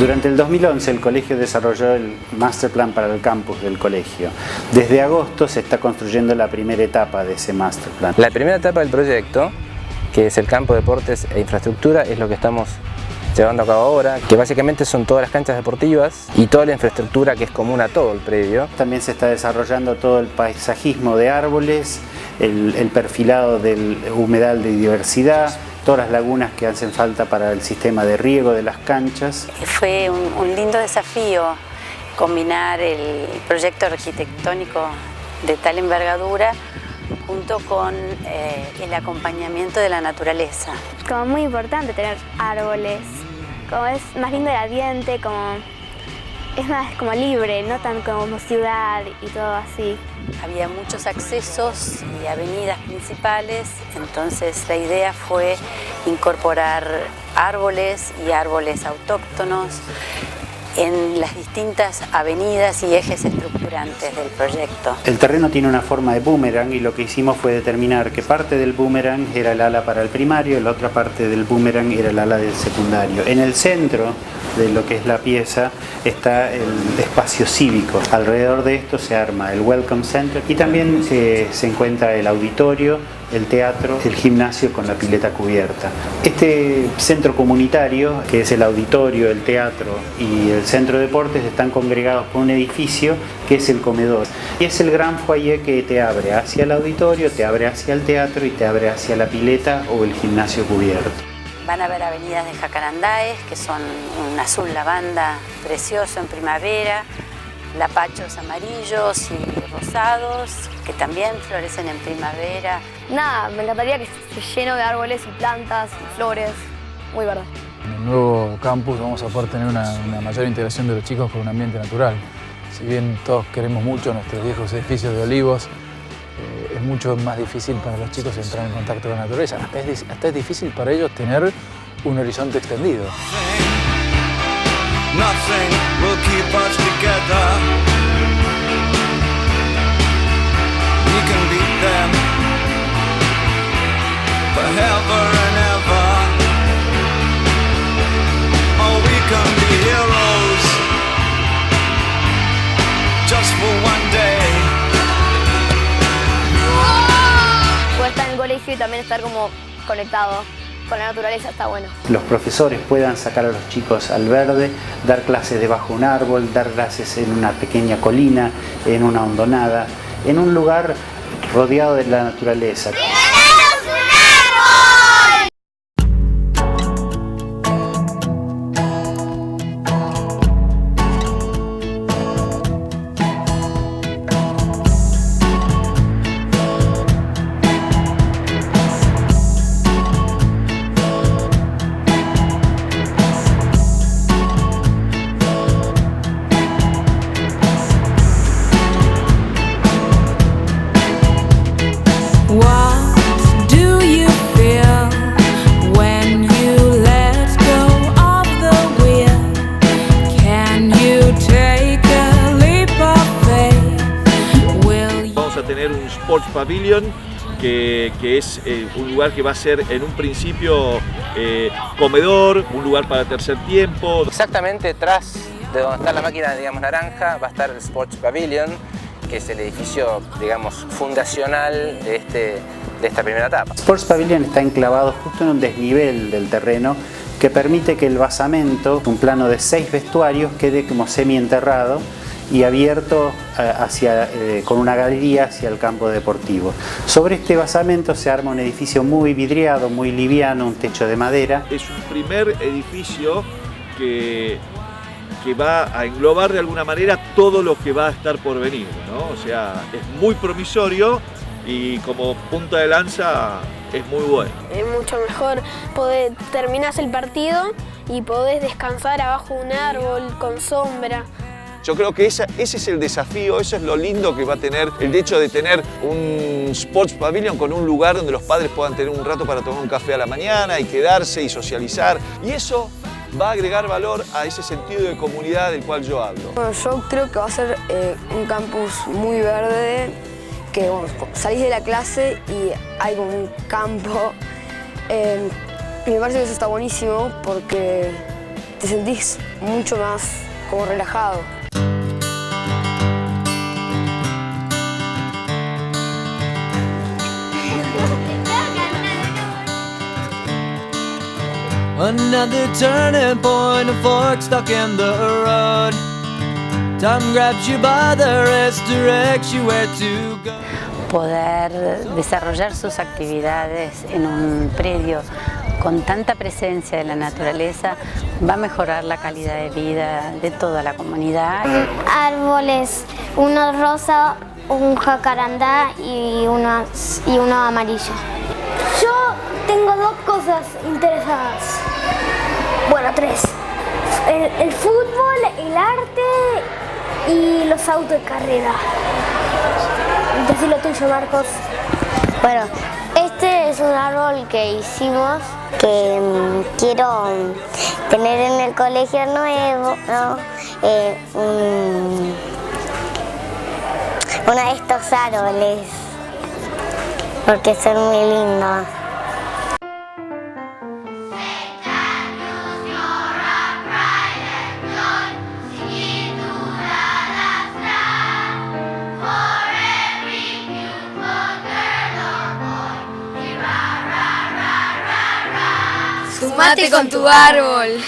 Durante el 2011 el colegio desarrolló el Master Plan para el campus del colegio. Desde agosto se está construyendo la primera etapa de ese Master Plan. La primera etapa del proyecto, que es el campo de deportes e infraestructura, es lo que estamos llevando a cabo ahora, que básicamente son todas las canchas deportivas y toda la infraestructura que es común a todo el predio. También se está desarrollando todo el paisajismo de árboles, el perfilado del humedal de diversidad, todas las lagunas que hacen falta para el sistema de riego de las canchas. Fue un lindo desafío combinar el proyecto arquitectónico de tal envergadura junto con el acompañamiento de la naturaleza. Como muy importante tener árboles, como es más lindo el ambiente, es más como libre, no tan como ciudad y todo así. Había muchos accesos y avenidas principales, entonces la idea fue incorporar árboles y árboles autóctonos en las distintas avenidas y ejes estructurantes del proyecto. El terreno tiene una forma de boomerang y lo que hicimos fue determinar que parte del boomerang era el ala para el primario y la otra parte del boomerang era el ala del secundario. En el centro de lo que es la pieza está el espacio cívico. Alrededor de esto se arma el Welcome Center y también se encuentra el auditorio, el teatro, el gimnasio con la pileta cubierta. Este centro comunitario, que es el auditorio, el teatro y el centro de deportes, están congregados por un edificio que es el comedor. Y es el gran foyer que te abre hacia el auditorio, te abre hacia el teatro y te abre hacia la pileta o el gimnasio cubierto. Van a haber avenidas de jacarandáes, que son un azul lavanda precioso en primavera, lapachos amarillos y rosados, que también florecen en primavera. Nada, me encantaría que esté lleno de árboles y plantas y flores, muy verde. En el nuevo campus vamos a poder tener una mayor integración de los chicos con un ambiente natural. Si bien todos queremos mucho nuestros viejos edificios de olivos, es mucho más difícil para los chicos entrar en contacto con la naturaleza. Hasta es difícil para ellos tener un horizonte extendido. Nothing will keep us together. We can beat them forever and ever. Oh, we can be heroes just for one day. Poder estar en el colegio y también estar como conectado con la naturaleza está bueno. Los profesores puedan sacar a los chicos al verde, dar clases debajo de un árbol, dar clases en una pequeña colina, en una hondonada, en un lugar rodeado de la naturaleza. Tener un Sports Pavilion que es un lugar que va a ser en un principio comedor, un lugar para tercer tiempo. Exactamente tras de donde está la máquina, digamos, naranja, va a estar el Sports Pavilion, que es el edificio, digamos, fundacional de esta primera etapa. Sports Pavilion está enclavado justo en un desnivel del terreno que permite que el basamento, un plano de 6 vestuarios, quede como semienterrado y abierto con una galería hacia el campo deportivo. Sobre este basamento se arma un edificio muy vidriado, muy liviano, un techo de madera. Es un primer edificio que va a englobar de alguna manera todo lo que va a estar por venir, ¿no? O sea, es muy promisorio y como punta de lanza es muy bueno. Es mucho mejor poder terminar el partido y podés descansar abajo de un árbol con sombra. Yo creo que ese es el desafío, eso es lo lindo que va a tener el hecho de tener un Sports Pavilion con un lugar donde los padres puedan tener un rato para tomar un café a la mañana y quedarse y socializar. Y eso va a agregar valor a ese sentido de comunidad del cual yo hablo. Bueno, yo creo que va a ser un campus muy verde, que bueno, salís de la clase y hay como un campo. Y me parece que eso está buenísimo porque te sentís mucho más como relajado. Another turning point, a fork stuck in the road. Time grabs you by the wrist, directs you where to go. Poder desarrollar sus actividades en un predio con tanta presencia de la naturaleza va a mejorar la calidad de vida de toda la comunidad. Árboles, uno rosa, un jacarandá y uno amarillo. Yo tengo dos cosas interesadas. Bueno, tres. El fútbol, el arte y los autos de carrera. Entonces lo tuyo, Marcos. Bueno, este es un árbol que hicimos que quiero tener en el colegio nuevo, ¿no? Uno de estos árboles, porque son muy lindos. Sumate con tu árbol.